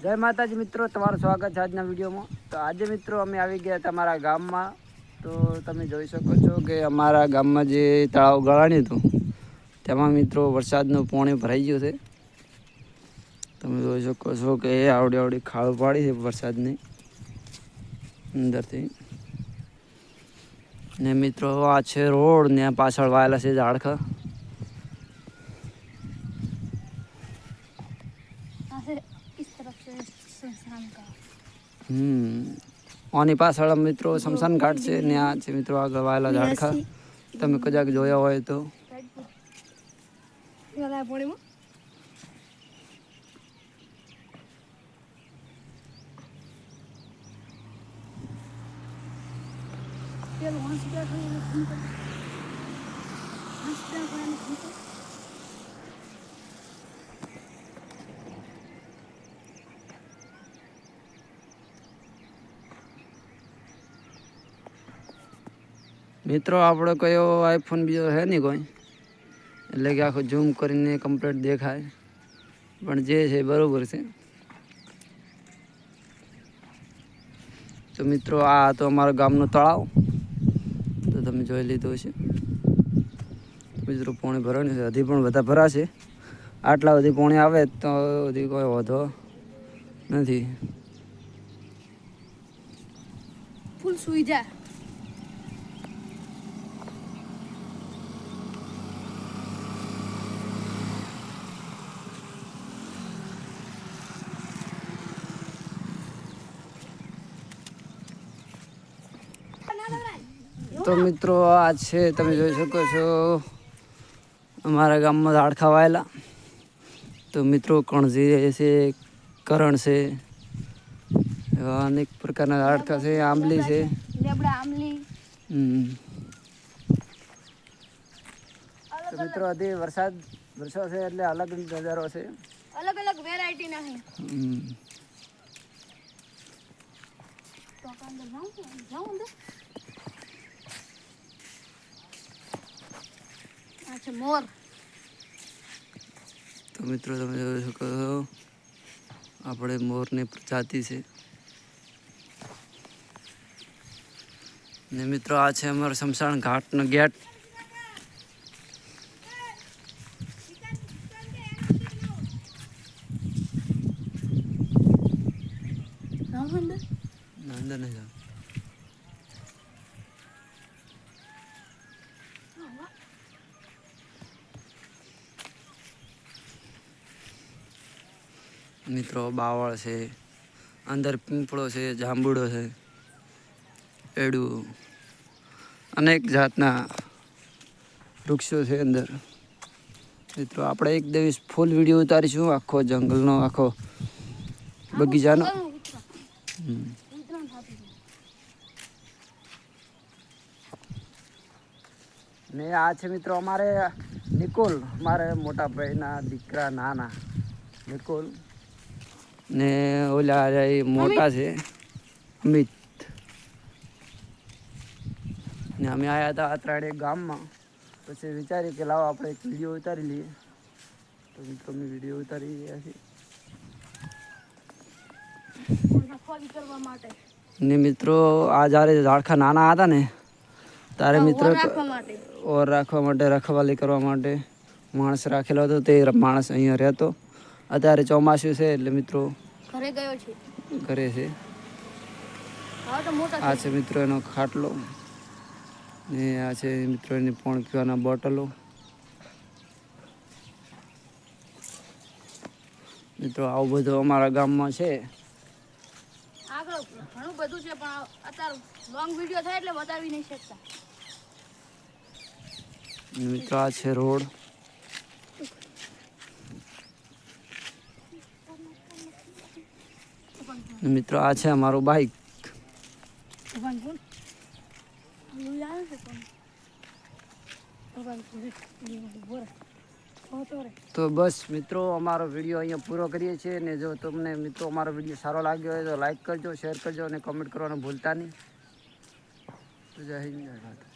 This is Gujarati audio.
જય માતાજી મિત્રો, તમારું સ્વાગત છે આજના વિડીયોમાં। તો આજે મિત્રો અમે આવી ગયા તમારા ગામમાં। તો તમે જોઈ શકો છો કે અમારા ગામમાં જે તળાવ ગળાણ્યું હતું તેમાં મિત્રો વરસાદનું પાણી ભરાઈ ગયું છે। તમે જોઈ શકો છો કે આવડી આવડી ખાળ પાડી છે વરસાદની અંદરથી। ને મિત્રો આ છે રોડ ને પાછળ વાયેલા છે ઝાડખા। આની પાછળ મિત્રો શમશાન ઘાટ છે ને આ છે મિત્રો આગળ વાયેલા ઝાડખા। તમે કદાચ જોયા હોય તો મિત્રો આપણે કયો આઈફોન બીજો છે નહીં કોઈ, એટલે કે આખું ઝૂમ કરીને કમ્પ્લીટ દેખાય, પણ જે છે બરોબર છે। તો મિત્રો આ તો અમારા ગામનો તળાવ, તો તમે જોઈ લીધું છે। મિત્રો પાણી ભરવાનું છે, હજી પણ બધા ભરાશે। આટલા સુધી પાણી આવે તો હજી કોઈ વાંધો નથી। ફૂલ સુઈ જાય। તો મિત્રો આ છે તમે જોઈ શકો છો અમારા ગામમાં ઝાડખા વાયેલા। તો મિત્રો કણજી છે, કરણ છે, એવા અનેક પ્રકારના ઝાડખા છે, આંબલી છે। તો મિત્રો હજી વરસાદ વરસ્યો છે એટલે અલગ નજારો છે, અલગ અલગ વેરાયટી ના છે। તો અંદર જાઉં અંદર अच्छा मोर। तो मित्रों તમે જોઈ શકો છો આપણે મોરની પ્રજાતિ છે ને મિત્રો આ છે અમારો શમશાન ઘાટનો ગેટ। અંદર નહીં જાવ। મિત્રો બાવળ છે, અંદર પીંપળો છે, જાંબુડો છે, એડું અનેક જાતના વૃક્ષો છે અંદર। મિત્રો આપણે એક દિવસ ફૂલ વિડીયો ઉતારીશું આખો જંગલનો, આખો બગીચાનો। ને આ છે મિત્રો અમારે નિકોલ, અમારે મોટા ભાઈના દીકરા નાના નિકોલ, ને ઓલા મોટા છે અમિત। ને અમે આવ્યા હતા આ ત્રણેય ગામમાં, પછી વિચાર્યું કે લાવો આપણે એક વિડીયો ઉતારી લઈએ। તો મિત્રો અમે વિડીયો ઉતારી રહ્યા છીએ। ને મિત્રો આ જ્યારે ઝાડખા નાના હતા ને તારે મિત્રો ઓર રાખવા માટે, રખવાલી કરવા માટે માણસ રાખેલો હતો। તે માણસ અહીંયા રહેતો। અત્યારે ચોમાસું છે એટલે મિત્રો ઘરે ગયો છે, ઘરે છે। આ છે મિત્રો એનો ખાટલો ને આ છે મિત્રો એની પાણી પીવાના બોટલો। મિત્રો આવું બધું અમારા ગામમાં છે। આગળ ઘણું બધું છે પણ અત્યારે લોંગ વિડિયો થાય એટલે બતાવી નહીં શકતા। મિત્રો આ છે રોડ। મિત્રો આ છે અમારું બાઈક। તો બસ મિત્રો અમારો વિડીયો અહીંયા પૂરો કરીએ છીએ। ને જો તમને મિત્રો અમારો વિડીયો સારો લાગ્યો હોય તો લાઈક કરજો, શેર કરજો અને કમેન્ટ કરવાનું ભૂલતા નહીં। તો જય હિન્દ, જય ભારત।